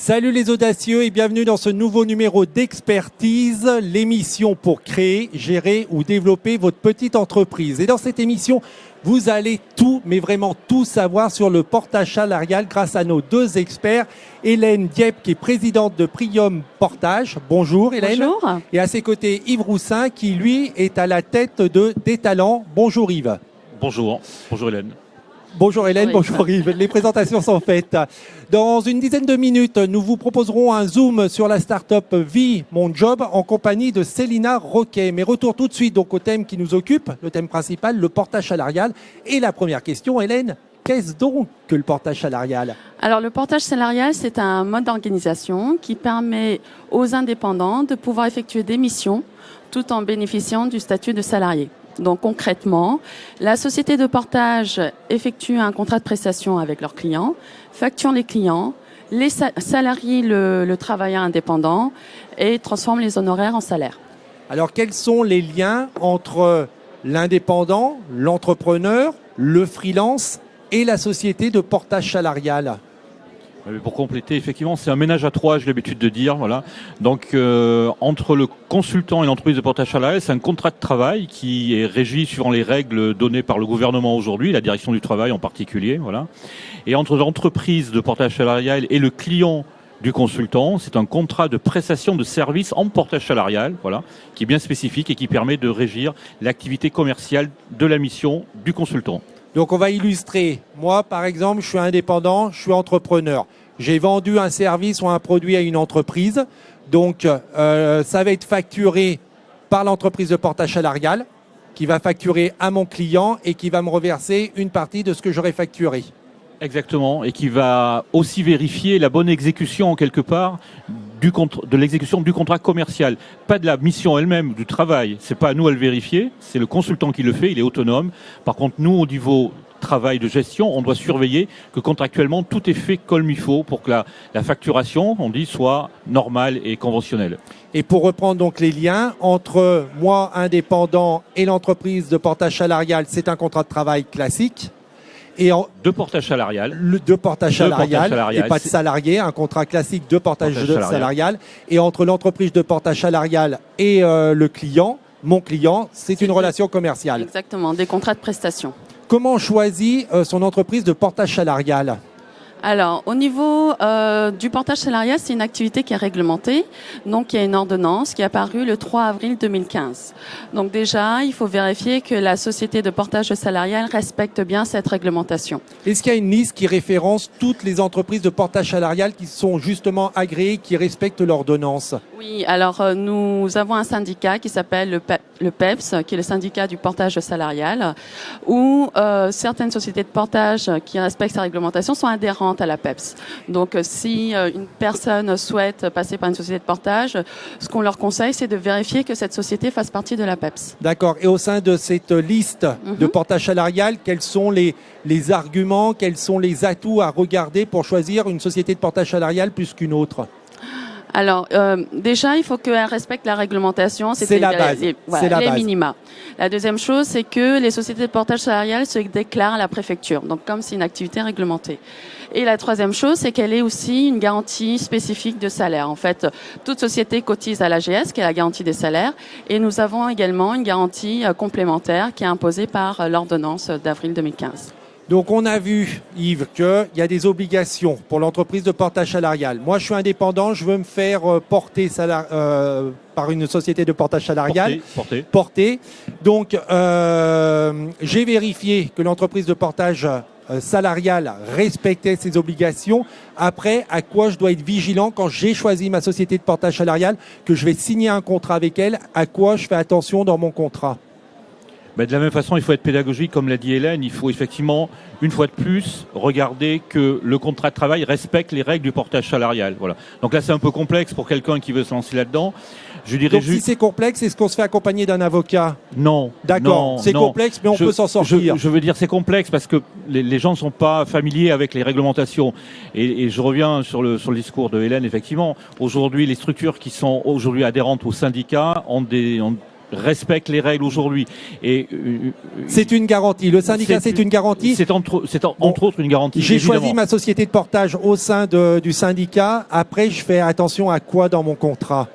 Salut les audacieux et bienvenue dans ce nouveau numéro d'Expertise, l'émission pour créer, gérer ou développer votre petite entreprise. Et dans cette émission, vous allez tout, mais vraiment tout savoir sur le portage salarial grâce à nos deux experts. Hélène Dieppe, qui est présidente de Prium Portage. Bonjour Hélène. Bonjour. Et à ses côtés, Yves Roussin, qui lui est à la tête de Des Talents. Bonjour Yves. Bonjour. Bonjour Hélène. Bonjour Hélène, bonjour Yves. Les présentations sont faites. Dans une dizaine de minutes, nous vous proposerons un zoom sur la start-up Vie Mon Job en compagnie de Célina Roquet. Mais retour tout de suite donc au thème qui nous occupe, le thème principal, le portage salarial. Et la première question, Hélène, qu'est-ce donc que le portage salarial ? Alors le portage salarial, c'est un mode d'organisation qui permet aux indépendants de pouvoir effectuer des missions tout en bénéficiant du statut de salarié. Donc concrètement, la société de portage effectue un contrat de prestation avec leurs clients, facture les clients, les salarie le travailleur indépendant et transforme les honoraires en salaire. Alors quels sont les liens entre l'indépendant, l'entrepreneur, le freelance et la société de portage salarial ? Pour compléter, effectivement, c'est un ménage à trois, j'ai l'habitude de dire. Voilà. Donc, entre le consultant et l'entreprise de portage salarial, c'est un contrat de travail qui est régi suivant les règles données par le gouvernement aujourd'hui, la direction du travail en particulier. Voilà. Et entre l'entreprise de portage salarial et le client du consultant, c'est un contrat de prestation de services en portage salarial, voilà, qui est bien spécifique et qui permet de régir l'activité commerciale de la mission du consultant. Donc on va illustrer. Moi, par exemple, je suis indépendant, je suis entrepreneur. J'ai vendu un service ou un produit à une entreprise. Donc ça va être facturé par l'entreprise de portage salarial qui va facturer à mon client et qui va me reverser une partie de ce que j'aurais facturé. Exactement, et qui va aussi vérifier la bonne exécution en quelque part de l'exécution du contrat commercial, pas de la mission elle-même, du travail. C'est pas à nous à le vérifier, c'est le consultant qui le fait, il est autonome. Par contre, nous, au niveau travail de gestion, on doit surveiller que contractuellement tout est fait comme il faut pour que la facturation, on dit, soit normale et conventionnelle. Et pour reprendre donc les liens entre moi, indépendant, et l'entreprise de portage salarial, c'est un contrat de travail classique. De portage salarial. De portage salarial et pas de salarié, un contrat classique de portage salarial. Et entre l'entreprise de portage salarial et le client, mon client, c'est une relation commerciale. Exactement, des contrats de prestation. Comment on choisit son entreprise de portage salarial ? Alors, au niveau du portage salarial, c'est une activité qui est réglementée. Donc, il y a une ordonnance qui est apparue le 3 avril 2015. Donc déjà, il faut vérifier que la société de portage salarial respecte bien cette réglementation. Est-ce qu'il y a une liste qui référence toutes les entreprises de portage salarial qui sont justement agréées, qui respectent l'ordonnance ? Oui, alors nous avons un syndicat qui s'appelle le PEPS, qui est le syndicat du portage salarial, où certaines sociétés de portage qui respectent sa réglementation sont adhérentes à la PEPS. Donc si une personne souhaite passer par une société de portage, ce qu'on leur conseille, c'est de vérifier que cette société fasse partie de la PEPS. D'accord. Et au sein de cette liste de portage salarial, quels sont les arguments, quels sont les atouts à regarder pour choisir une société de portage salarial plus qu'une autre ? Alors, déjà, il faut qu'elle respecte la réglementation. C'est la base. Les minima. La deuxième chose, c'est que les sociétés de portage salarial se déclarent à la préfecture. Donc, comme c'est une activité réglementée. Et la troisième chose, c'est qu'elle ait aussi une garantie spécifique de salaire. En fait, toute société cotise à l'AGS, qui est la garantie des salaires. Et nous avons également une garantie complémentaire qui est imposée par l'ordonnance d'avril 2015. Donc on a vu, Yves, qu'il y a des obligations pour l'entreprise de portage salarial. Moi, je suis indépendant, je veux me faire porter par une société de portage salarial. Porter. Donc, j'ai vérifié que l'entreprise de portage salarial respectait ses obligations. Après, à quoi je dois être vigilant quand j'ai choisi ma société de portage salarial, que je vais signer un contrat avec elle, à quoi je fais attention dans mon contrat ? De la même façon, il faut être pédagogique, comme l'a dit Hélène. Il faut effectivement, une fois de plus, regarder que le contrat de travail respecte les règles du portage salarial. Voilà. Donc là, c'est un peu complexe pour quelqu'un qui veut se lancer là-dedans. Je dirais donc si c'est complexe, est-ce qu'on se fait accompagner d'un avocat ? Non. D'accord, c'est complexe, mais on peut s'en sortir. Je veux dire, c'est complexe parce que les gens ne sont pas familiers avec les réglementations. Et je reviens sur le discours de Hélène, effectivement. Aujourd'hui, les structures qui sont aujourd'hui adhérentes au syndicat ont respectent les règles aujourd'hui. Et c'est une garantie. Le syndicat, c'est une garantie. C'est entre autres une garantie. J'ai choisi ma société de portage au sein du syndicat. Après, je fais attention à quoi dans mon contrat?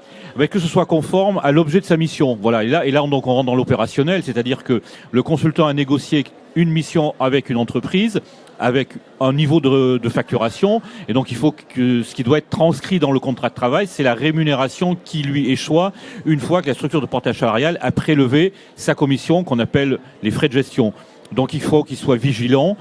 Que ce soit conforme à l'objet de sa mission. Voilà. Et là, donc, on rentre dans l'opérationnel, c'est-à-dire que le consultant a négocié une mission avec une entreprise, avec un niveau de facturation, et donc il faut que ce qui doit être transcrit dans le contrat de travail, c'est la rémunération qui lui échoit une fois que la structure de portage salarial a prélevé sa commission qu'on appelle les frais de gestion. Donc il faut qu'il soit vigilant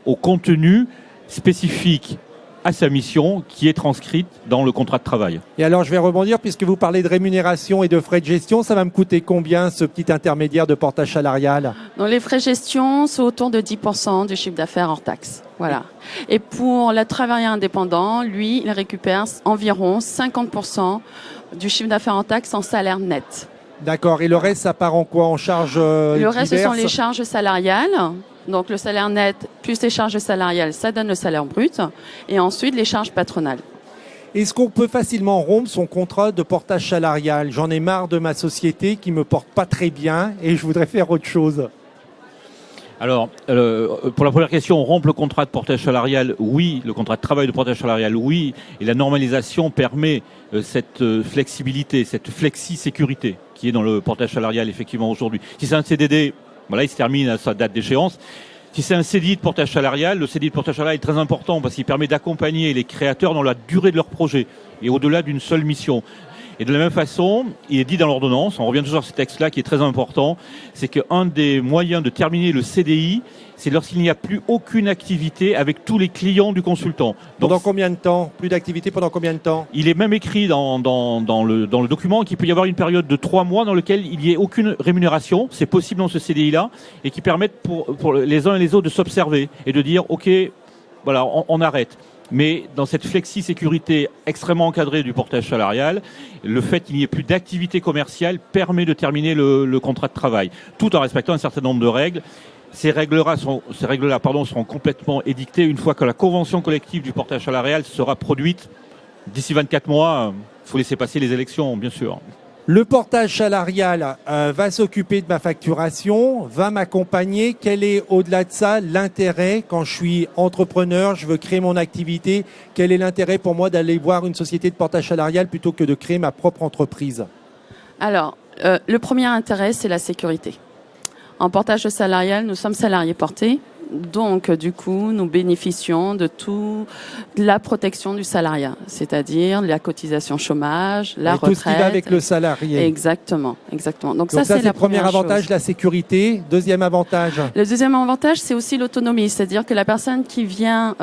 au contenu spécifique à sa mission qui est transcrite dans le contrat de travail. Et alors je vais rebondir puisque vous parlez de rémunération et de frais de gestion. Ça va me coûter combien ce petit intermédiaire de portage salarial? Donc les frais de gestion, c'est autour de 10% du chiffre d'affaires hors taxe. Voilà. Et pour le travailleur indépendant, lui, il récupère environ 50% du chiffre d'affaires en taxe en salaire net. D'accord. Et le reste, ça part en quoi? En charges Le reste, diverses? ce sont les charges salariales. Donc le salaire net plus les charges salariales, ça donne le salaire brut. Et ensuite, les charges patronales. Est-ce qu'on peut facilement rompre son contrat de portage salarial? J'en ai marre de ma société qui ne me porte pas très bien et je voudrais faire autre chose. Alors, pour la première question, rompre le contrat de portage salarial, oui. Le contrat de travail de portage salarial, oui. Et la normalisation permet cette flexibilité, cette flexi-sécurité qui est dans le portage salarial, effectivement, aujourd'hui. Si c'est un CDD, voilà, il se termine à sa date d'échéance. Si c'est un CDI de portage salarial, le CDI de portage salarial est très important parce qu'il permet d'accompagner les créateurs dans la durée de leur projet et au-delà d'une seule mission. Et de la même façon, il est dit dans l'ordonnance, on revient toujours sur ce texte-là qui est très important, c'est qu'un des moyens de terminer le CDI, c'est lorsqu'il n'y a plus aucune activité avec tous les clients du consultant. Donc, pendant combien de temps? Plus d'activité pendant combien de temps? Il est même écrit dans le document qu'il peut y avoir une période de 3 mois dans laquelle il n'y ait aucune rémunération. C'est possible dans ce CDI-là et qui permettent pour les uns et les autres de s'observer et de dire « Ok, voilà, on arrête ». Mais dans cette flexi-sécurité extrêmement encadrée du portage salarial, le fait qu'il n'y ait plus d'activité commerciale permet de terminer le contrat de travail, tout en respectant un certain nombre de règles. Ces règles-là seront complètement édictées une fois que la convention collective du portage salarial sera produite. D'ici 24 mois, il faut laisser passer les élections, bien sûr. Le portage salarial va s'occuper de ma facturation, va m'accompagner. Quel est, au-delà de ça, l'intérêt quand je suis entrepreneur, je veux créer mon activité? Quel est l'intérêt pour moi d'aller voir une société de portage salarial plutôt que de créer ma propre entreprise? Alors, le premier intérêt, c'est la sécurité. En portage salarial, nous sommes salariés portés. Donc, du coup, nous bénéficions de la protection du salariat, c'est-à-dire la cotisation chômage, la retraite. Tout ce qui va avec le salarié. Exactement, exactement. Donc ça, c'est le premier avantage, la sécurité. Deuxième avantage. Le deuxième avantage, c'est aussi l'autonomie, c'est-à-dire que la personne qui vient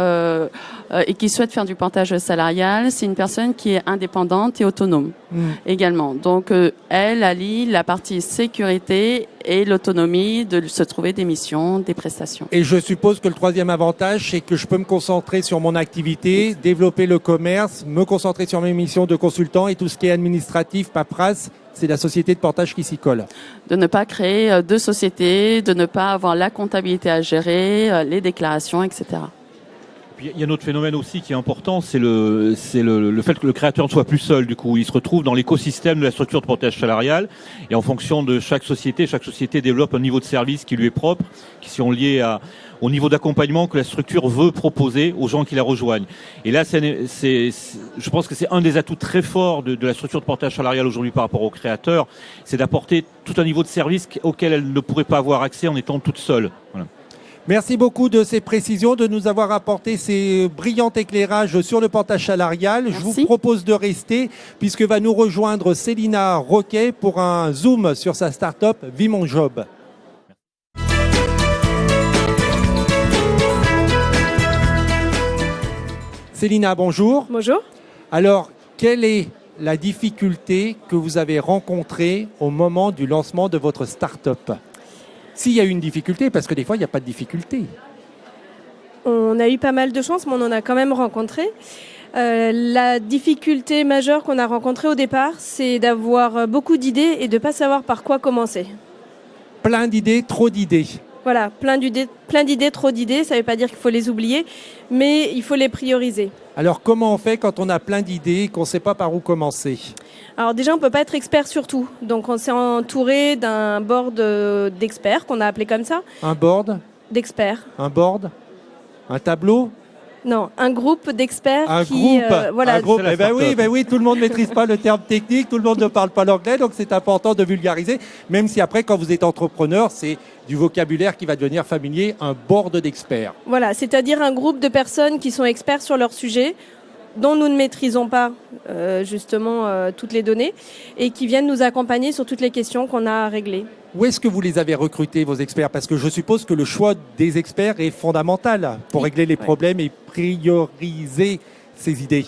et qui souhaite faire du portage salarial, c'est une personne qui est indépendante et autonome également. Donc, elle allie la partie sécurité et l'autonomie de se trouver des missions, des prestations. Et je suppose que le troisième avantage, c'est que je peux me concentrer sur mon activité, développer le commerce, me concentrer sur mes missions de consultant et tout ce qui est administratif, paperasse, c'est la société de portage qui s'y colle. De ne pas créer deux sociétés, de ne pas avoir la comptabilité à gérer, les déclarations, etc. Puis il y a un autre phénomène aussi qui est important, c'est le fait que le créateur ne soit plus seul. Du coup, il se retrouve dans l'écosystème de la structure de portage salarial et en fonction de chaque société développe un niveau de service qui lui est propre, qui sont liés au niveau d'accompagnement que la structure veut proposer aux gens qui la rejoignent. Et là, je pense que c'est un des atouts très forts de la structure de portage salarial aujourd'hui par rapport aux créateurs, c'est d'apporter tout un niveau de service auquel elle ne pourrait pas avoir accès en étant toute seule. Voilà. Merci beaucoup de ces précisions, de nous avoir apporté ces brillants éclairages sur le portage salarial. Merci. Je vous propose de rester puisque va nous rejoindre Célina Roquet pour un zoom sur sa start-up Vie Mon Job. Célina, bonjour. Bonjour. Alors, quelle est la difficulté que vous avez rencontrée au moment du lancement de votre start-up ? S'il y a eu une difficulté, parce que des fois, il n'y a pas de difficulté. On a eu pas mal de chance, mais on en a quand même rencontré. La difficulté majeure qu'on a rencontrée au départ, c'est d'avoir beaucoup d'idées et de ne pas savoir par quoi commencer. Plein d'idées, trop d'idées. Voilà, plein d'idées, trop d'idées. Ça ne veut pas dire qu'il faut les oublier, mais il faut les prioriser. Alors, comment on fait quand on a plein d'idées et qu'on ne sait pas par où commencer ? Alors déjà, on ne peut pas être expert sur tout. Donc on s'est entouré d'un board d'experts, qu'on a appelé comme ça. Un board ? D'experts. Un board ? Un tableau ? Non, un groupe d'experts Un qui... groupe, voilà. un groupe. Oui, tout le monde ne maîtrise pas le terme technique, tout le monde ne parle pas l'anglais, donc c'est important de vulgariser, même si après, quand vous êtes entrepreneur, c'est du vocabulaire qui va devenir familier, un board d'experts. Voilà, c'est-à-dire un groupe de personnes qui sont experts sur leur sujet, dont nous ne maîtrisons pas toutes les données, et qui viennent nous accompagner sur toutes les questions qu'on a à régler. Où est-ce que vous les avez recrutés, vos experts ? Parce que je suppose que le choix des experts est fondamental pour régler les problèmes et prioriser ces idées.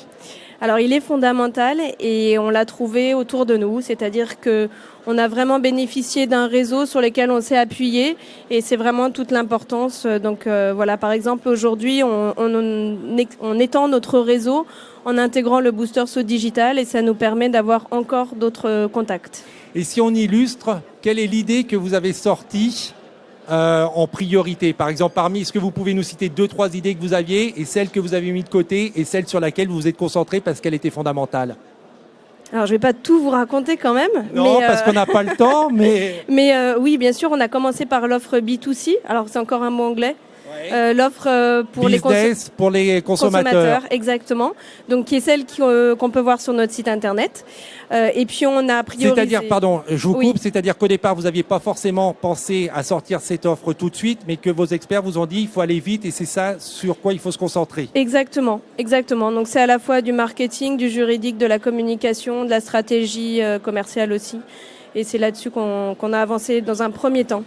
Alors il est fondamental et on l'a trouvé autour de nous, c'est-à-dire qu'on a vraiment bénéficié d'un réseau sur lequel on s'est appuyé et c'est vraiment toute l'importance. Donc voilà, par exemple aujourd'hui on étend notre réseau en intégrant le booster Saut Digital et ça nous permet d'avoir encore d'autres contacts. Et si on illustre, quelle est l'idée que vous avez sortie en priorité? Par exemple, parmi, est-ce que vous pouvez nous citer 2-3 idées que vous aviez et celles que vous avez mis de côté et celles sur laquelle vous vous êtes concentré parce qu'elle était fondamentale? Alors, je ne vais pas tout vous raconter quand même. Non, parce qu'on n'a pas le temps, mais... Mais oui, bien sûr, on a commencé par l'offre B2C. Alors, c'est encore un mot anglais. L'offre pour les consommateurs. Exactement. Donc, qui est celle qu'on peut voir sur notre site internet. Et puis, on a priorisé... C'est-à-dire, pardon, je vous coupe, c'est-à-dire qu'au départ, vous n'aviez pas forcément pensé à sortir cette offre tout de suite, mais que vos experts vous ont dit il faut aller vite et c'est ça sur quoi il faut se concentrer. Exactement, exactement. Donc, c'est à la fois du marketing, du juridique, de la communication, de la stratégie commerciale aussi. Et c'est là-dessus qu'on a avancé dans un premier temps.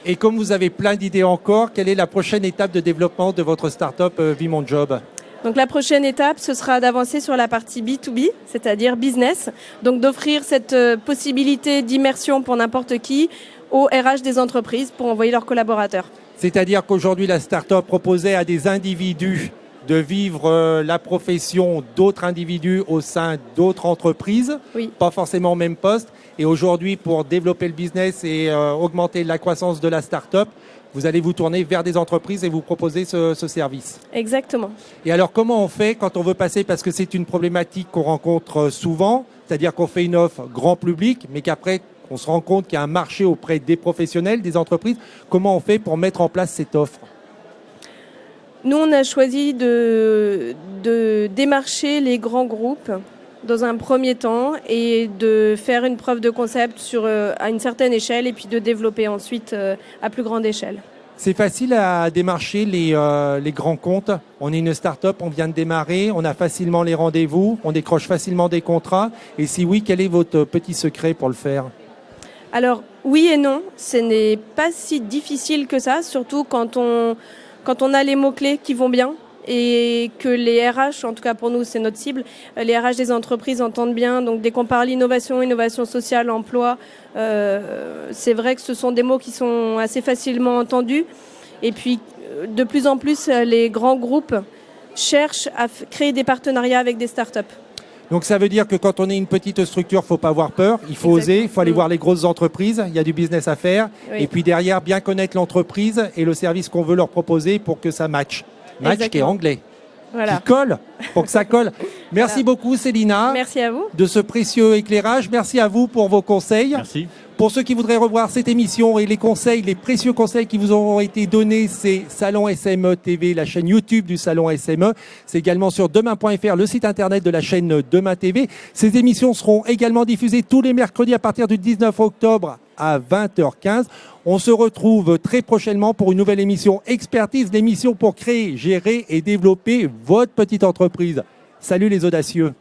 Et comme vous avez plein d'idées encore, quelle est la prochaine étape de développement de votre start-up Vie Mon Job ? Donc la prochaine étape, ce sera d'avancer sur la partie B2B, c'est-à-dire business. Donc d'offrir cette possibilité d'immersion pour n'importe qui au RH des entreprises pour envoyer leurs collaborateurs. C'est-à-dire qu'aujourd'hui, la start-up proposait à des individus de vivre la profession d'autres individus au sein d'autres entreprises, pas forcément au même poste. Et aujourd'hui, pour développer le business et augmenter la croissance de la start-up, vous allez vous tourner vers des entreprises et vous proposer ce service. Exactement. Et alors, comment on fait quand on veut passer, parce que c'est une problématique qu'on rencontre souvent, c'est-à-dire qu'on fait une offre grand public, mais qu'après, on se rend compte qu'il y a un marché auprès des professionnels, des entreprises. Comment on fait pour mettre en place cette offre ? Nous, on a choisi de démarcher les grands groupes dans un premier temps et de faire une preuve de concept à une certaine échelle et puis de développer ensuite à plus grande échelle. C'est facile à démarcher les grands comptes. On est une start-up, on vient de démarrer, on a facilement les rendez-vous, on décroche facilement des contrats. Et si oui, quel est votre petit secret pour le faire ? Alors, oui et non, ce n'est pas si difficile que ça, surtout quand on a les mots-clés qui vont bien et que les RH, en tout cas pour nous c'est notre cible, les RH des entreprises entendent bien. Donc dès qu'on parle innovation sociale, emploi, c'est vrai que ce sont des mots qui sont assez facilement entendus. Et puis de plus en plus, les grands groupes cherchent à créer des partenariats avec des startups. Donc ça veut dire que quand on est une petite structure, il ne faut pas avoir peur, il faut oser, il faut aller voir les grosses entreprises, il y a du business à faire. Oui. Et puis derrière, bien connaître l'entreprise et le service qu'on veut leur proposer pour que ça matche. Match qui est anglais, qui colle, pour que ça colle. Merci beaucoup Célina. Merci à vous. De ce précieux éclairage. Merci à vous pour vos conseils. Merci. Pour ceux qui voudraient revoir cette émission et les conseils, les précieux conseils qui vous auront été donnés, c'est Salon SME TV, la chaîne YouTube du Salon SME. C'est également sur demain.fr, le site internet de la chaîne Demain TV. Ces émissions seront également diffusées tous les mercredis à partir du 19 octobre à 20h15. On se retrouve très prochainement pour une nouvelle émission Expertise, l'émission pour créer, gérer et développer votre petite entreprise. Salut les audacieux.